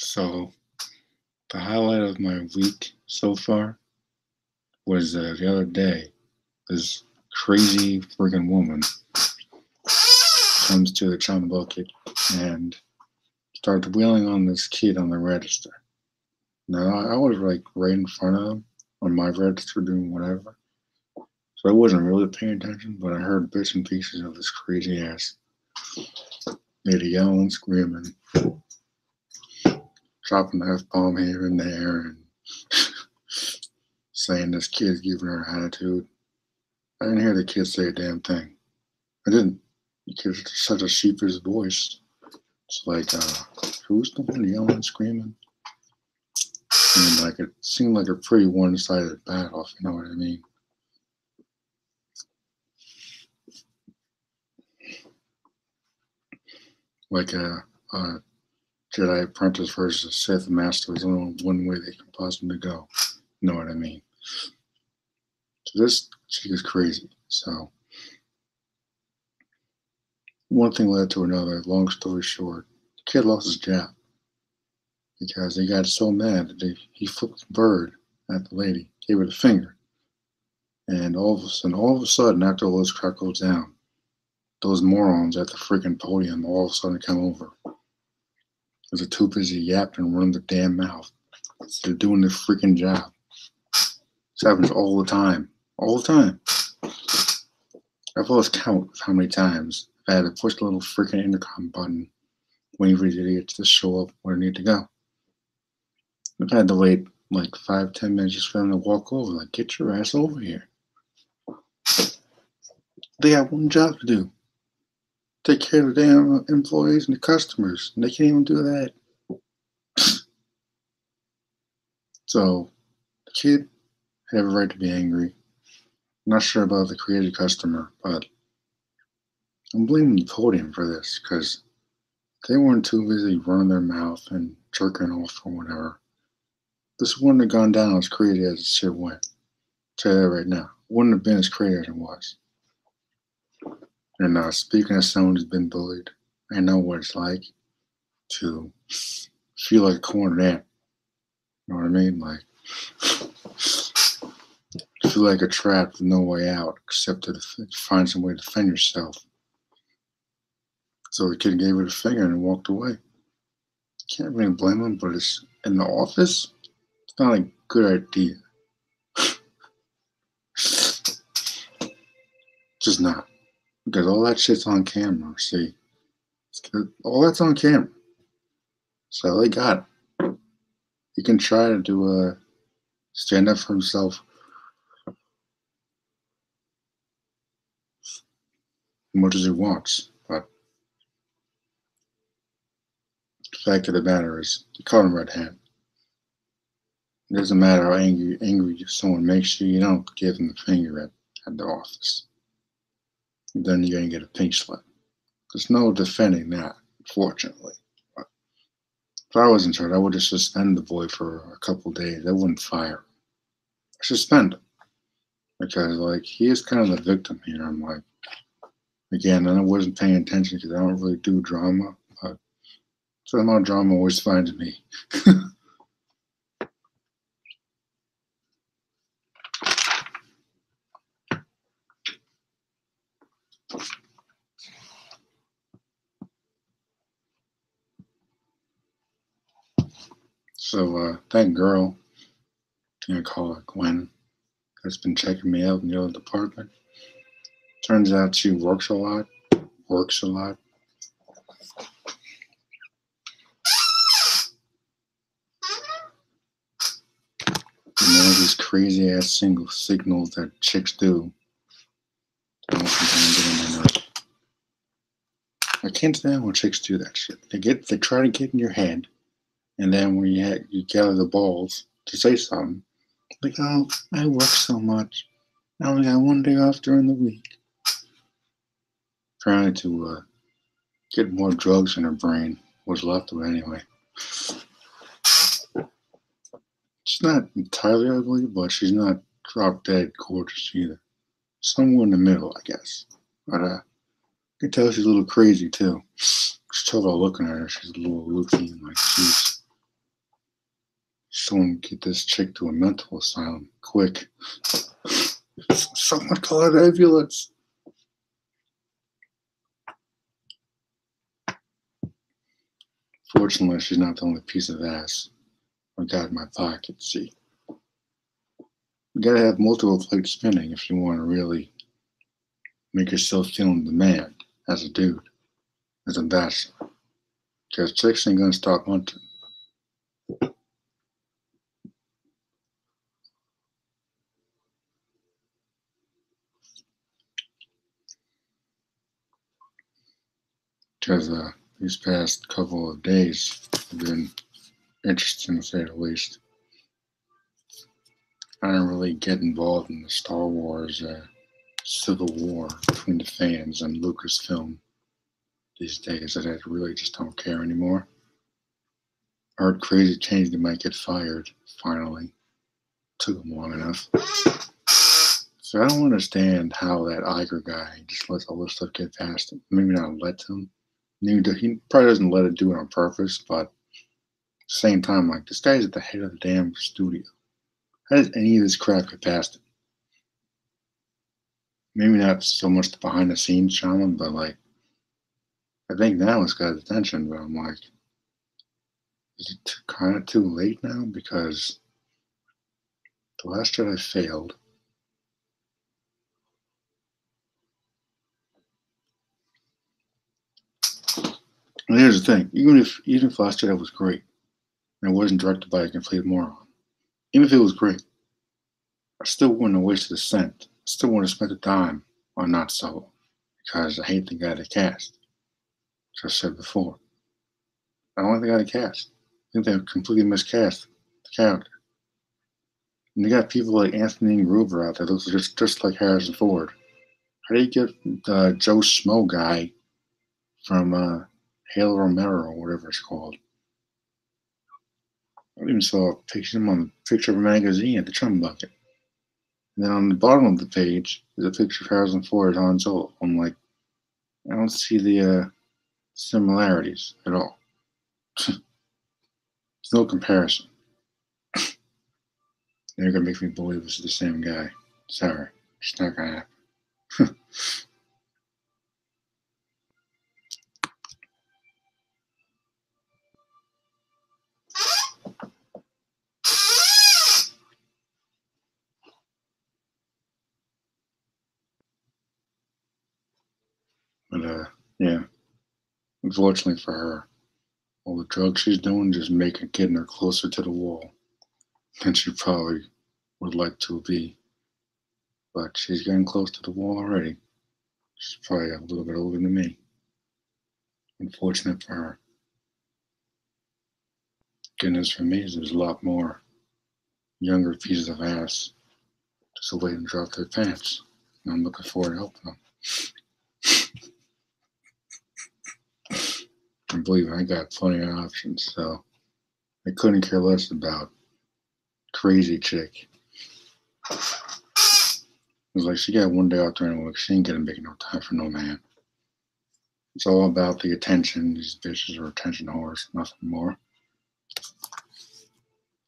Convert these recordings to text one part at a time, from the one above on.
So the highlight of my week so far was the other day. This crazy friggin' woman comes to the chum bucket and starts wheeling on this kid on the register. Now I was like right in front of them on my register doing whatever, so I wasn't really paying attention. But I heard bits and pieces of this crazy ass lady yelling, screaming, dropping the f bomb here and there, and saying this kid's giving her an attitude. I didn't hear the kid say a damn thing. I didn't, because it's such a sheepish voice. It's like, who's the one yelling, screaming? And like it seemed like a pretty one-sided battle, if you know what I mean. Like a Jedi Apprentice versus a Sith Master is only one way they can possibly go. You know what I mean? So this chick is crazy. So one thing led to another. Long story short, the kid lost his job because they got so mad that he flipped the bird at the lady, gave her the finger, and all of a sudden, after all this crap goes down, those morons at the freaking podium all of a sudden come over. Because they're too busy yapping and running their damn mouth. They're doing their freaking job. This happens all the time. All the time. I've lost count of how many times I've had to push the little freaking intercom button waiting for these idiots to show up where they need to go. I've had to wait like 5-10 minutes just for them to walk over. Like, get your ass over here. They got one job to do. Take care of the damn employees and the customers. And they can't even do that. So, the kid had every right to be angry. I'm not sure about the crazy customer, but I'm blaming the podium for this because they weren't too busy running their mouth and jerking off or whatever. This wouldn't have gone down as crazy as it shit went. I'll tell you that right now. It wouldn't have been as crazy as it was. And speaking as someone who's been bullied, I know what it's like to feel like a cornered ant. You know what I mean? Like, feel like a trap with no way out except to find some way to defend yourself. So the kid gave her the finger and walked away. Can't really blame him, but it's in the office. It's not a good idea. Just not. Because all that shit's on camera, see? All that's on camera. So they got it. He can try to do stand up for himself as much as he wants. But the fact of the matter is, he caught him red-handed. It doesn't matter how angry someone makes you, you don't give them the finger at the office. And then you're going to get a pink slip. There's no defending that, unfortunately. But if I was in charge, I would just suspend the boy for a couple days. I wouldn't fire him. I suspend him. Because, like, he is kind of the victim here. I'm like, again, I wasn't paying attention because I don't really do drama, but somehow drama always finds me. So, that girl, I'm going to call her Gwen, that's been checking me out in the other department. Turns out she works a lot. And one of these crazy ass single signals that chicks do. Don't sometimes get on my nerves. I can't stand when chicks do that shit. They try to get in your head, and then when you gather the balls to say something, like, oh, I work so much. I only got one day off during the week. Trying to get more drugs in her brain. What's left of it anyway. She's not entirely ugly, but she's not drop dead gorgeous either. Somewhere in the middle, I guess. But I can tell she's a little crazy too. Just tell by looking at her, she's a little loopy and like she's Someone get this chick to a mental asylum. Quick. Someone call an ambulance. Fortunately, she's not the only piece of ass I got in my pocket, see. You gotta have multiple plates spinning if you want to really make yourself feel in demand as a dude, as a bachelor. Because chicks ain't gonna stop hunting. Because these past couple of days have been interesting to say the least. I don't really get involved in the Star Wars civil war between the fans and Lucasfilm these days. That I really just don't care anymore. I heard Crazy Change they might get fired finally. Took them long enough. So I don't understand how that Iger guy just lets all this stuff get past him. Maybe not let him. He probably doesn't let it do it on purpose, but at the same time, like, this guy's at the head of the damn studio. How does any of this crap get past him? Maybe not so much the behind the scenes drama, but like, I think now it's got attention, but I'm like, is it kind of too late now? Because The Last Jedi failed. And here's the thing: even if Last Jedi was great and it wasn't directed by a complete moron, even if it was great, I still wouldn't have wasted a cent. I still wouldn't have spent the time on Not Solo because I hate the guy they cast. As I said before, I don't like the guy they cast. I think they completely miscast the character. And you got people like Anthony Gruber out there that looks just like Harrison Ford. How do you get the Joe Schmo guy from Halo Romero or whatever it's called? I even saw a picture of him on the picture of a magazine at the Trump bucket. And then on the bottom of the page is a picture of Harrison Ford as Han Solo. I'm like, I don't see the similarities at all. There's no comparison. They're gonna make me believe this is the same guy. Sorry, it's not gonna happen. But yeah, unfortunately for her, all the drugs she's doing just getting her closer to the wall than she probably would like to be. But she's getting close to the wall already. She's probably a little bit older than me. Unfortunate for her. Goodness for me, there's a lot more younger pieces of ass just waiting to drop their pants. And I'm looking forward to helping them. And believe me, I got plenty of options, so I couldn't care less about Crazy Chick. It was like she got one day out there and she ain't gonna make no time for no man. It's all about the attention. These bitches are attention whores, nothing more.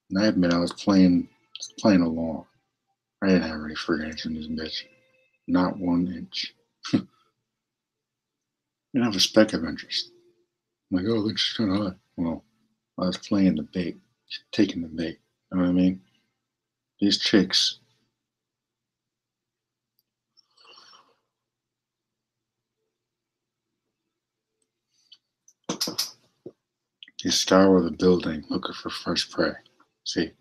And I admit I was playing along. I didn't have any freaking interest in this bitch. Not 1 inch. Didn't have a speck of interest. I'm like, oh, look, she's kind of hot. Well, I was playing the bait, taking the bait. You know what I mean? These chicks. You scour the building looking for fresh prey. See,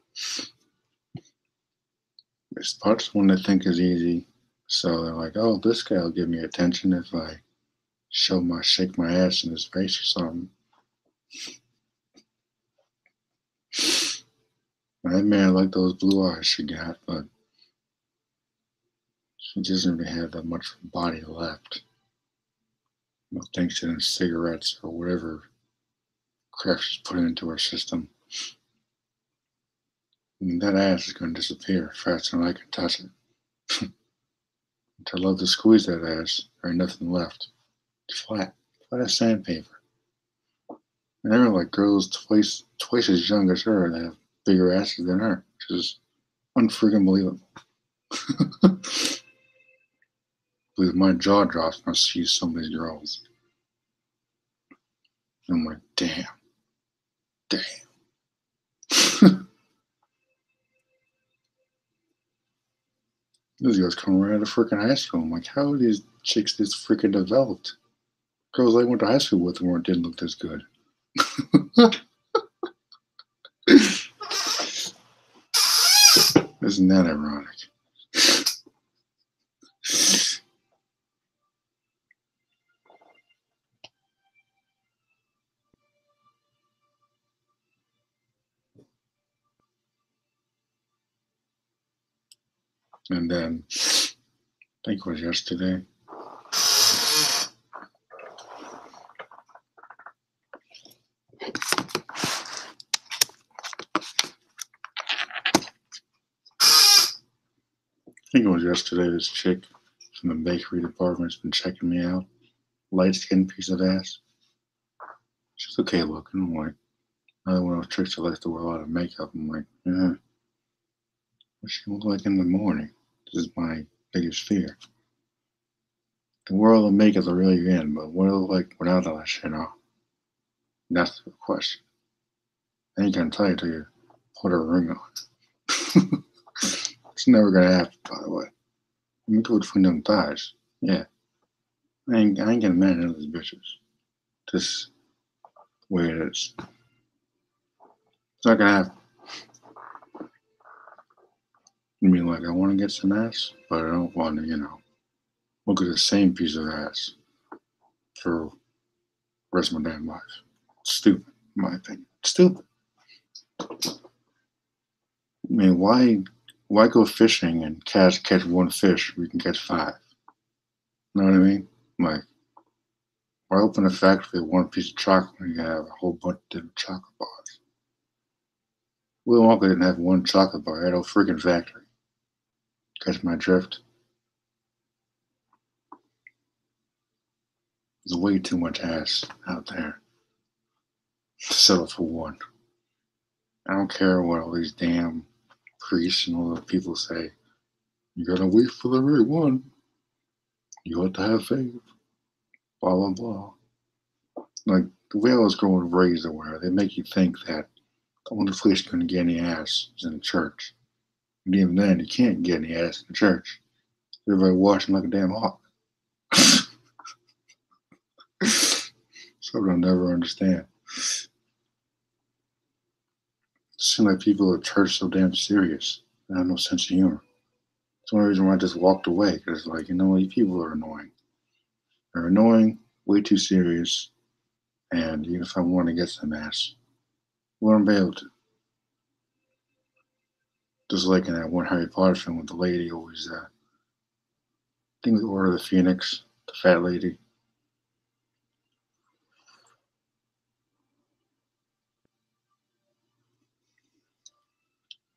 they spot one they think is easy, so they're like, "Oh, this guy will give me attention if I shake my ass in his face or something." I admit I like those blue eyes she got, but she doesn't really have that much body left. No thanks to them cigarettes or whatever crap she's putting into her system. I mean, that ass is going to disappear faster than I can touch it. I love to squeeze that ass. There ain't nothing left. It's flat as sandpaper. And there are like girls twice as young as her that have bigger asses than her, which is unfreaking believable. Believe my jaw drops when I see some of these girls. I'm like, damn. These girls come right out of freaking high school. I'm like, how are these chicks this freaking developed? Girls I went to high school with didn't look this good. Isn't that ironic? And then, I think it was yesterday, this chick from the bakery department's been checking me out. Light skinned piece of ass. She's okay looking. I'm like, another one of those chicks that likes to wear a lot of makeup. I'm like, yeah. What she look like in the morning? This is my biggest fear. The world of makeup are really in, but what it look like without all that shit on? That's the question. I ain't gonna tell you till you put a ring on. It's never gonna happen, by the way. Let me do it between them thighs. Yeah. I ain't getting mad at those bitches. Just the way it is. It's not gonna happen. I mean, like, I want to get some ass, but I don't want to, look at the same piece of ass for the rest of my damn life. It's stupid, in my opinion. Stupid. I mean, why go fishing and catch one fish when you can catch 5? You know what I mean? Like, why open a factory with one piece of chocolate when you can have a whole bunch of different chocolate bars? Willy Wonka didn't have one chocolate bar. He had a freaking factory. Catch my drift? There's way too much ass out there to settle for one. I don't care what all these damn priests and all the people say. You gotta wait for the right one. You have to have faith. Blah, blah, blah. Like, the way I was growing raised aware, they make you think that the only place you're gonna get any ass is in the church. And even then, you can't get any ass in the church. Everybody watching like a damn hawk. Something I'll never understand. It seems like people at church so damn serious. They have no sense of humor. It's one reason why I just walked away, because, like, these people are annoying. They're annoying, way too serious, and even if I want to get some ass, I wouldn't be able to. Just like in that one Harry Potter film with the lady always, I think it was Order of the Phoenix, the fat lady.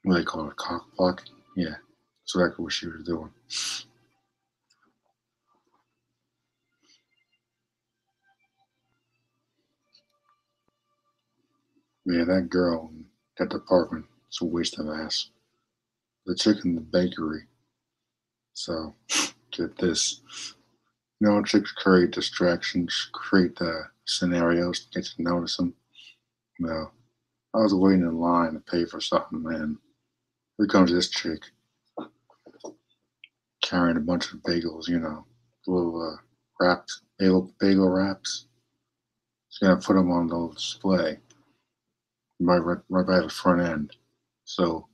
What do they call it? Cock blocking? Yeah, that's exactly what she was doing. Yeah, that girl in that department, it's a waste of ass. The chick in the bakery. So, get this. Chicks create distractions, create scenarios to get you to notice them. Well, I was waiting in line to pay for something, and here comes this chick carrying a bunch of bagels, little wraps, bagel wraps. She's gonna put them on the display right by the front end. So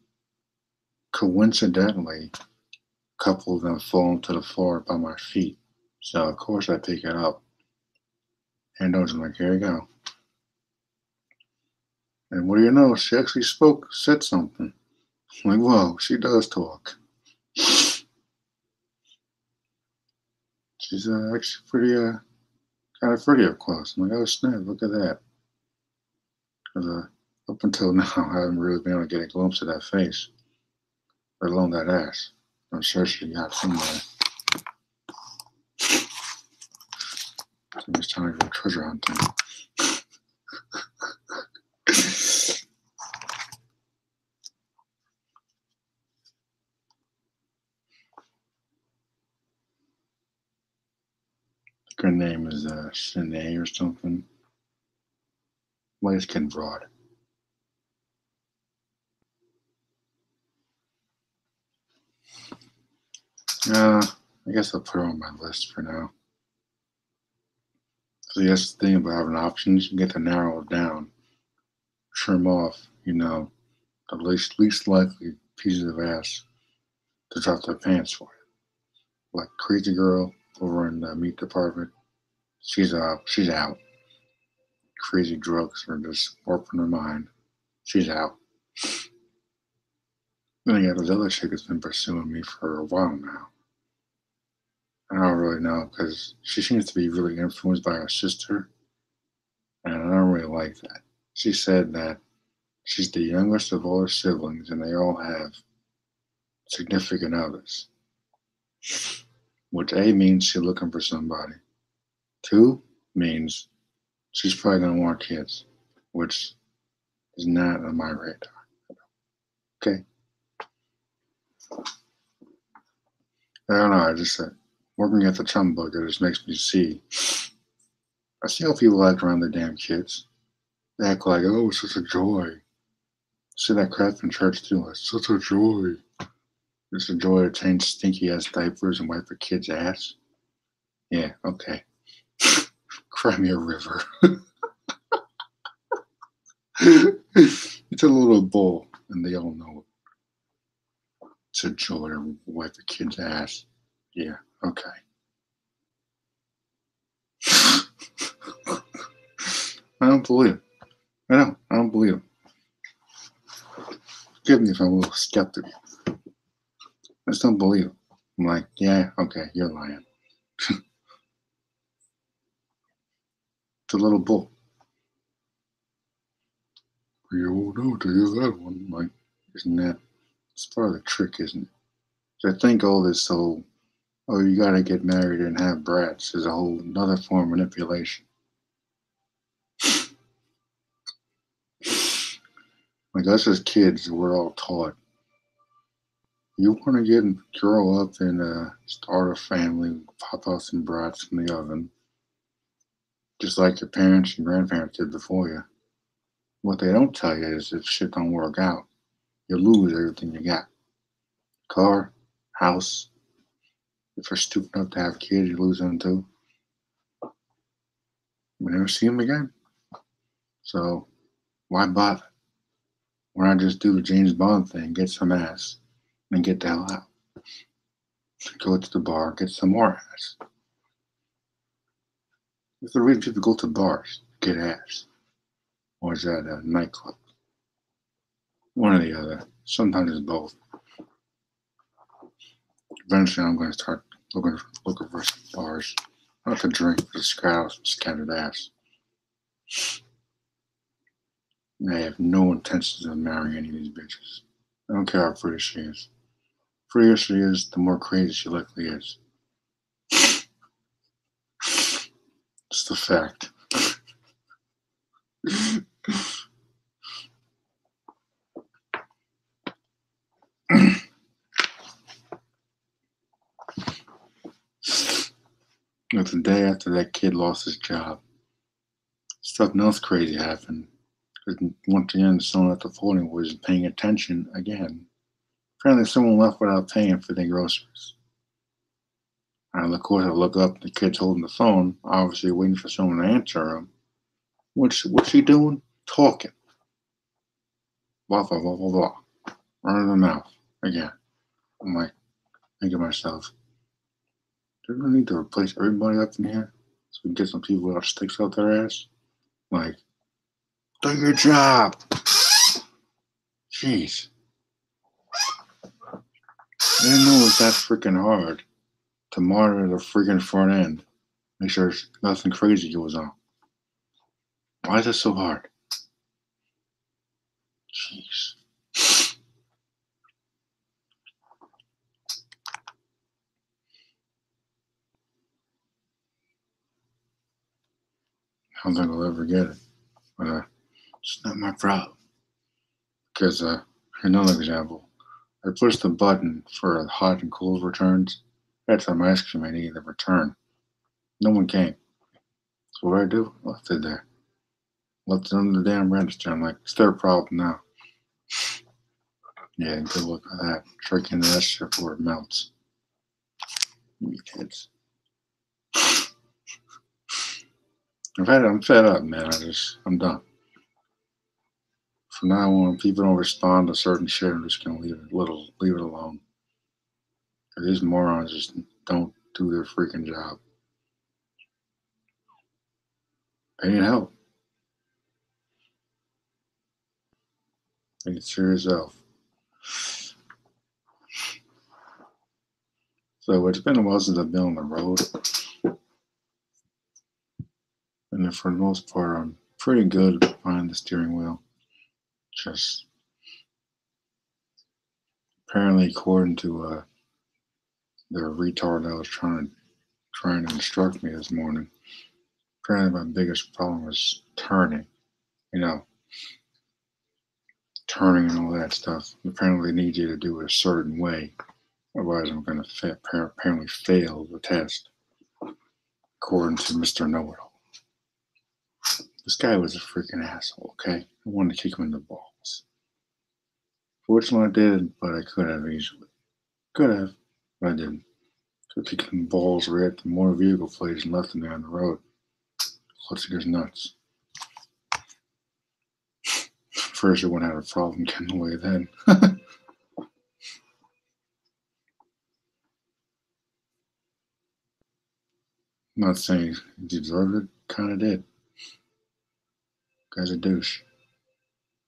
coincidentally, a couple of them fall to the floor by my feet. So of course I pick it up. And I was like, here you go. And what do you know? She actually said something. I'm like, whoa, she does talk. She's actually pretty, kind of pretty up close. I'm like, oh snap, look at that. Because up until now, I haven't really been able to get a glimpse of that face, let alone that ass. I'm sure she got somewhere. So it's time to go treasure hunting. name is Shanae or something. Light skinned broad. I guess I'll put her on my list for now. So that's the thing about having options. You get to narrow it down, trim off, the least likely pieces of ass to drop their pants for you. Like Crazy Girl over in the meat department. She's out. She's out. Crazy drugs are just warping her mind. She's out. Then I got this other chick that's been pursuing me for a while now. I don't really know because she seems to be really influenced by her sister, and I don't really like that. She said that she's the youngest of all her siblings, and they all have significant others, which A means she's looking for somebody. Two means she's probably gonna want kids, which is not on my radar. Okay. I don't know. I just said working at the chum bucket just makes me see. I see how people act around their damn kids. They act like, oh, it's such a joy. See that crap in church too. It's such a joy. It's a joy to change stinky ass diapers and wipe a kid's ass. Yeah, okay. Cry me a river. It's a little bull, and they all know it. It's a joy to wipe a kid's ass. Yeah, okay. I don't believe it. I don't believe it. Forgive me if I'm a little skeptical. I just don't believe it. I'm like, yeah, okay, you're lying. It's a little bull. You won't know till you have one. I'm like, isn't that? It's part of the trick, isn't it? So I think all this whole, oh, you gotta get married and have brats is a whole another form of manipulation. Like us as kids, we're all taught you want to grow up and start a family, pop out some brats from the oven, just like your parents and grandparents did before you. What they don't tell you is if shit don't work out, you lose everything you got. Car, house. If you're stupid enough to have kids, you lose them too. You never see them again. So why bother? Why not just do the James Bond thing, get some ass, and get the hell out? Go to the bar, get some more ass. What's the reason people go to bars? Get ass. Or is that a nightclub? One or the other. Sometimes it's both. Eventually, I'm going to start looking for some bars. Not to drink, but to scout some scattered ass. And I have no intentions of marrying any of these bitches. I don't care how pretty she is. The prettier she is, the more crazy she likely is. It's the fact. But the day after that kid lost his job, something else crazy happened. Because once again, someone at the folding wasn't paying attention again. Apparently, someone left without paying for their groceries. And of course, I look up, the kid's holding the phone, obviously waiting for someone to answer him. What's she doing? Talking. Blah, blah, blah, blah, blah. Running the mouth. Again. I'm like, thinking to myself, do we need to replace everybody up in here so we can get some people without sticks out their ass? Like, do your job. Jeez. I didn't know it was that freaking hard to monitor the freaking front end. Make sure nothing crazy goes on. Why is it so hard? Jeez. I don't think I'll ever get it. But it's not my problem. Because, another example. I pushed the button for hot and cold returns. That's some ice cream I needed to return. No one came. So what I do? Left it there. Left it on the damn register. I'm like, it's their problem now. Yeah, good luck with that. Trick into that shit before it melts. You kids. I'm fed up, man. I'm done. From now on, people don't respond to certain shit. I'm just gonna leave it alone. These morons just don't do their freaking job. They need help. They need serious help. So it's been a while since I've been on the road, and for the most part, I'm pretty good behind the steering wheel. Just apparently, according to the retard that was trying to instruct me this morning, apparently my biggest problem was turning. You know, turning and all that stuff. Apparently, they need you to do it a certain way, otherwise, I'm going to apparently fail the test, according to Mr. Know-It-All. This guy was a freaking asshole. Okay, I wanted to kick him in the balls. Fortunately, I did, but I could have easily. Could have, but I didn't. Could have kicked him in the balls right at the motor vehicle plates and left him there on the road, clutching his nuts. First, I wouldn't have a problem getting away then. I'm not saying he deserved it. Kind of did. Guy's a douche.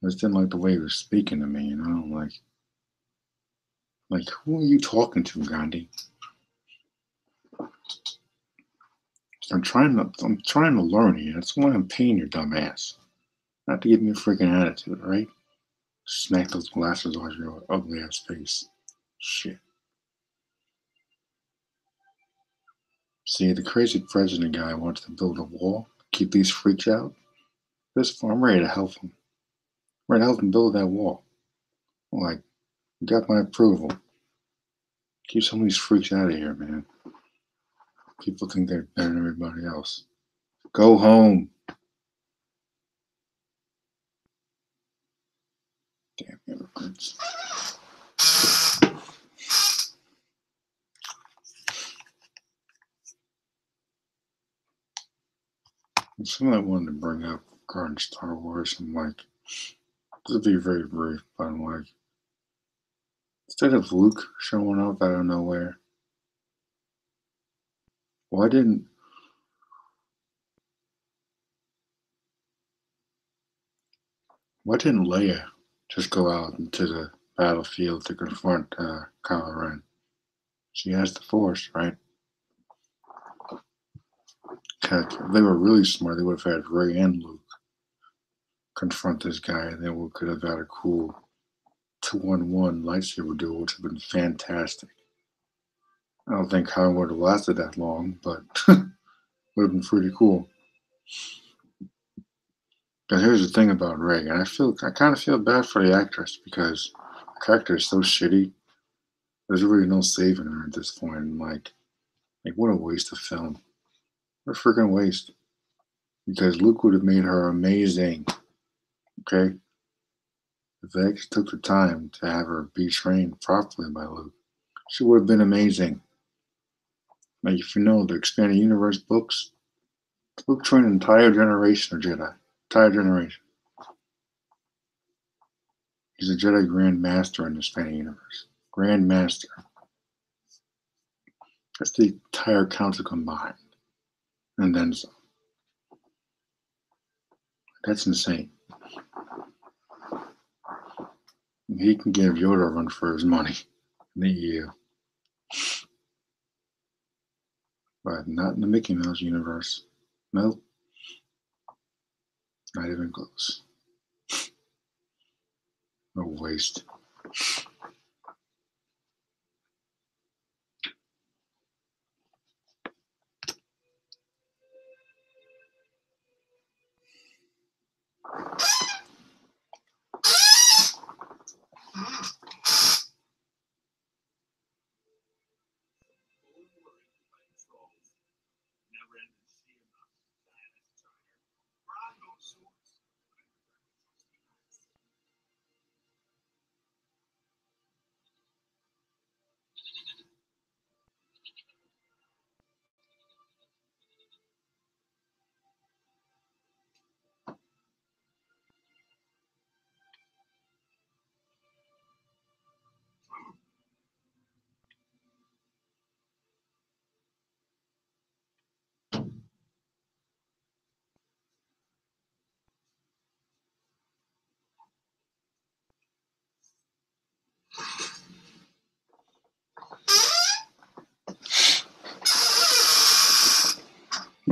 I just didn't like the way he was speaking to me. You know, like who are you talking to, Gandhi? I'm trying to learn here. That's why I'm paying your dumb ass. Not to give me a freaking attitude, right? Smack those glasses off your ugly ass face. Shit. See, the crazy president guy wants to build a wall, keep these freaks out. I'm ready to help him. I'm ready to help him build that wall. I'm like, you got my approval. Keep some of these freaks out of here, man. People think they're better than everybody else. Go home. Damn immigrants. Something I wanted to bring up regarding Star Wars. I'm like, this will be very brief, but I'm like, instead of Luke showing up out of nowhere, why didn't Leia just go out into the battlefield to confront Kylo Ren? She has the Force, right? Heck, if they were really smart, they would have had Rey and Luke confront this guy, and then we could have had a cool 2-on-1 lightsaber duel, which would have been fantastic. I don't think Kylo would have lasted that long, but would have been pretty cool. But here's the thing about Rey, and I kind of feel bad for the actress because the character is so shitty. There's really no saving her at this point. And like what a waste of film. What a freaking waste. Because Luke would have made her amazing. Okay? If they actually took the time to have her be trained properly by Luke, she would have been amazing. Like if you know the Expanded Universe books, Luke trained an entire generation of Jedi. Entire generation. He's a Jedi Grand Master in the Expanded Universe. Grand Master. That's the entire council combined. And then some. That's insane. He can give Yoda a run for his money in the EU. But not in the Mickey Mouse universe. Nope. Not even close. A waste.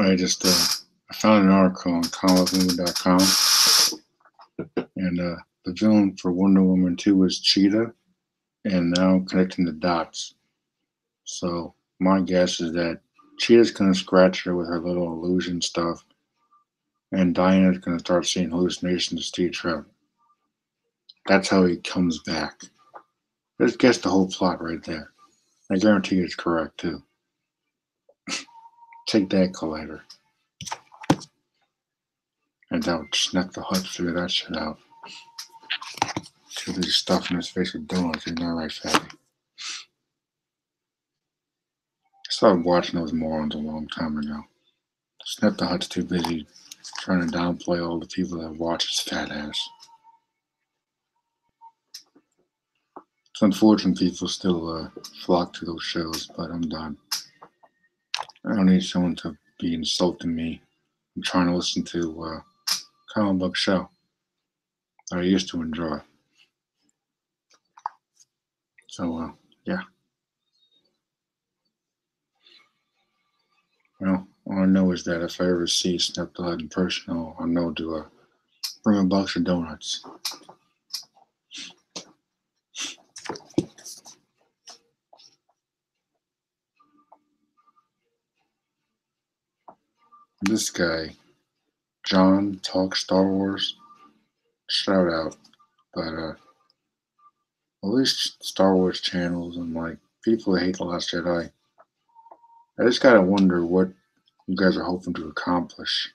I found an article on comicmovie.com, and the villain for Wonder Woman 2 was Cheetah, and now I'm connecting the dots. So my guess is that Cheetah's gonna scratch her with her little illusion stuff, and Diana's gonna start seeing hallucinations of Steve Trevor. That's how he comes back. Let's guess the whole plot right there. I guarantee it's correct too. Take that, Collider. And that would snap the hut, figure that shit out. Too busy stuffing his face with donuts, he's not right, fatty. I started watching those morons a long time ago. Snap the Hut's too busy trying to downplay all the people that watch his fat ass. It's unfortunate people still flock to those shows, but I'm done. I don't need someone to be insulting me. I'm trying to listen to a comic book show that I used to enjoy. So, yeah. Well, all I know is that if I ever see Snap the Hut in person, I'll know to bring a box of donuts. This guy, John Talks Star Wars, shout out. But all these Star Wars channels and like people that hate The Last Jedi, I just gotta wonder what you guys are hoping to accomplish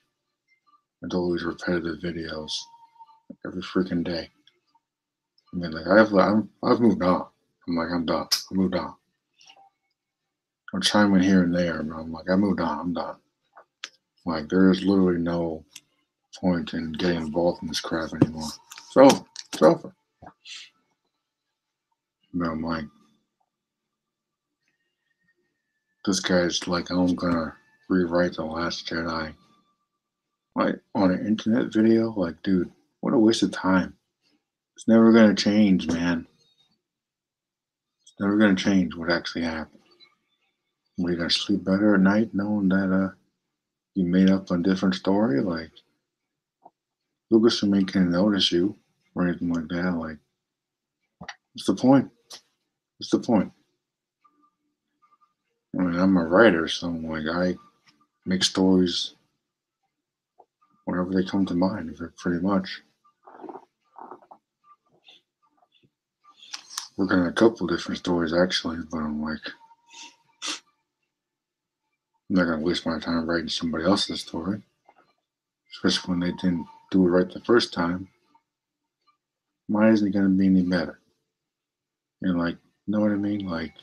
with all these repetitive videos every freaking day. I mean, like I've moved on. I'm done. I moved on. I'll chime in here and there, but I'm like, I moved on. I'm done. Like there is literally no point in getting involved in this crap anymore. So it's over. But I'm like, this guy's like, I'm gonna rewrite The Last Jedi. Like on an internet video, like, dude, what a waste of time. It's never gonna change, man. It's never gonna change what actually happened. Are you gonna sleep better at night knowing that you made up a different story? Like Lucasfilm ain't gonna notice you or anything like that. Like, what's the point? What's the point? I mean, I'm a writer, so I'm like, I make stories whenever they come to mind, pretty much. Working on a couple different stories actually, but I'm like, I'm not gonna waste my time writing somebody else's story, especially when they didn't do it right the first time. Mine isn't gonna be any better. And like, you know what I mean? Like,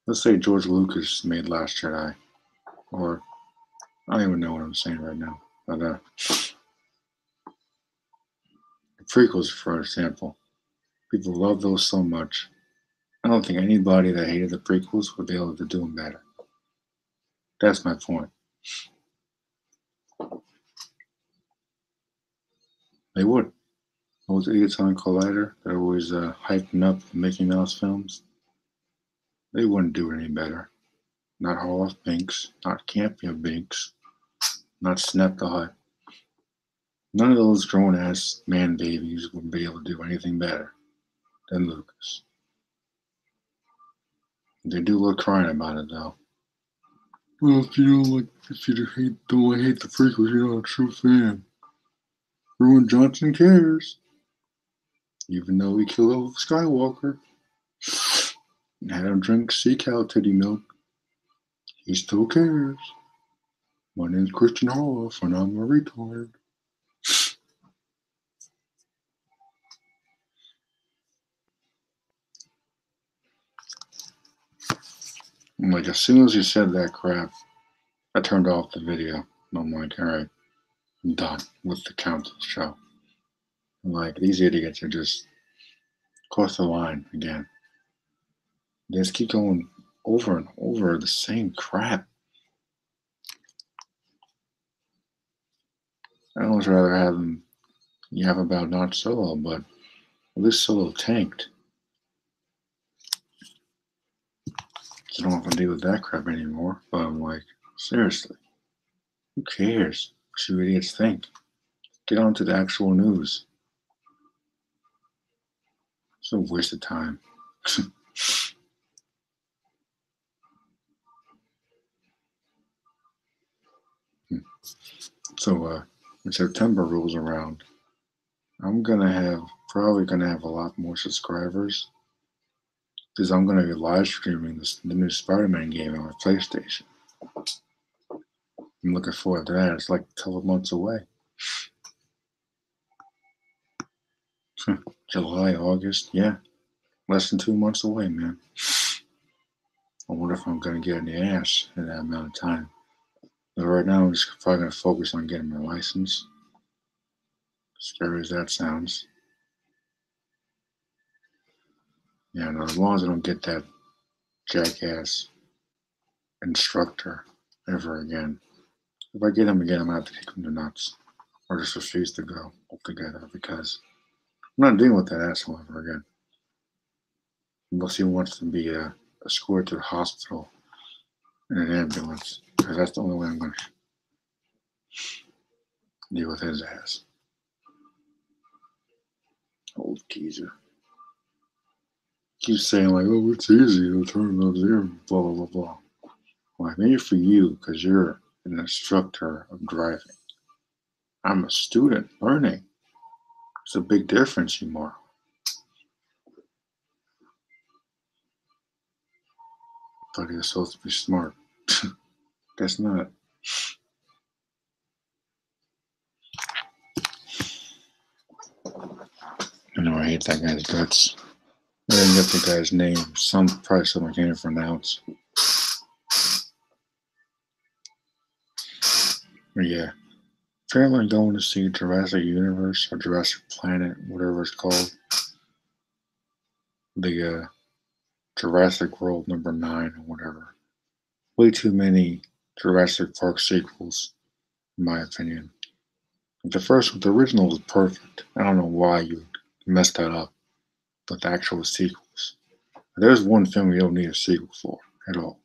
let's say George Lucas made Last Jedi, or I don't even know what I'm saying right now, but the prequels, for example, people love those so much. I don't think anybody that hated the prequels would be able to do them better. That's my point. They would. Those idiots on Collider that are always hyping up the Mickey Mouse films, they wouldn't do it any better. Not Hall of Binks, not Campy of Binks, not Snap the Hut. None of those grown-ass man babies would be able to do anything better than Lucas. They do look crying about it, though. Well, if you don't hate the prequels, you're not a true fan. Ruin Johnson cares. Even though he killed old Skywalker and had him drink sea cow titty milk, he still cares. My name's Christian Harloff and I'm a retard. I'm like, as soon as he said that crap, I turned off the video. And I'm like, alright, I'm done with the council show. I'm like, these idiots are just cross the line again. They just keep going over and over the same crap. I'd almost rather have them yap about not Solo, but at least Solo tanked. I don't have to deal with that crap anymore. But I'm like, seriously, who cares what you idiots think? Get on to the actual news. It's a waste of time. So when September rolls around, I'm probably gonna have a lot more subscribers because I'm gonna be live streaming the new Spider-Man game on my PlayStation. I'm looking forward to that. It's like a couple months away. July, August, yeah, less than 2 months away, man. I wonder if I'm gonna get in the ass in that amount of time. But right now, I'm just probably gonna focus on getting my license. Scary as that sounds. Yeah, no, as long as I don't get that jackass instructor ever again. If I get him again, I'm gonna have to kick him to nuts. Or just refuse to go altogether because I'm not dealing with that asshole ever again. Unless he wants to be escorted to the hospital in an ambulance. Because that's the only way I'm gonna deal with his ass. Old geezer. Keeps saying like, oh, it's easy to turn those here, blah, blah, blah, blah. Well, maybe for you, because you're an instructor of driving. I'm a student learning. It's a big difference, Umar. Thought he was supposed to be smart. Guess not. I know I hate that guy's guts. I didn't get the guy's name. Probably something I can't even pronounce. But yeah. Apparently I'm going to see Jurassic Universe or Jurassic Planet, whatever it's called. The Jurassic World number 9 or whatever. Way too many Jurassic Park sequels, in my opinion. The original was perfect. I don't know why you messed that up with the actual sequels. There's one film you don't need a sequel for at all.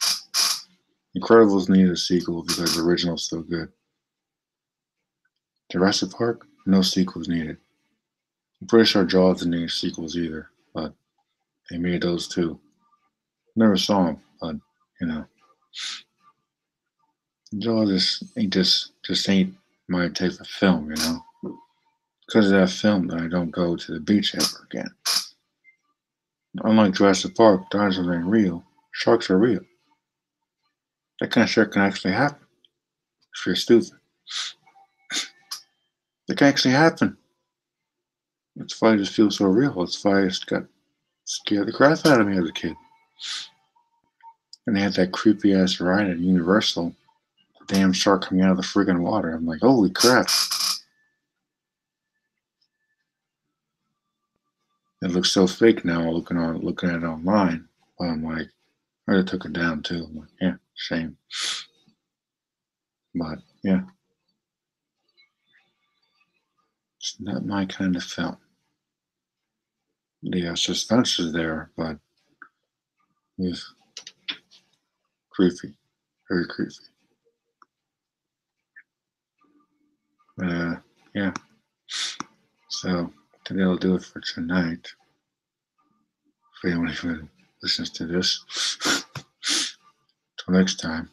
Incredibles needed a sequel because the original's so good. Jurassic Park, no sequels needed. I'm pretty sure Jaws didn't need sequels either, but they made those too. Never saw them, but you know, Jaws just ain't my type of film, you know. Because of that film, I don't go to the beach ever again. Unlike Jurassic Park, dinosaurs ain't real. Sharks are real. That kind of shit can actually happen. If you're stupid, it can actually happen. That's why it just feels so real. That's why it got scared the crap out of me as a kid. And they had that creepy ass ride at Universal. The damn shark coming out of the friggin' water. I'm like, holy crap. It looks so fake now looking at it online. But I'm like, I just took it down too. I'm like, yeah, shame. But yeah. It's not my kind of film. The suspense is there, but it's creepy. Very creepy. Yeah. So today I'll do it for tonight. If anyone even listens to this. Till next time.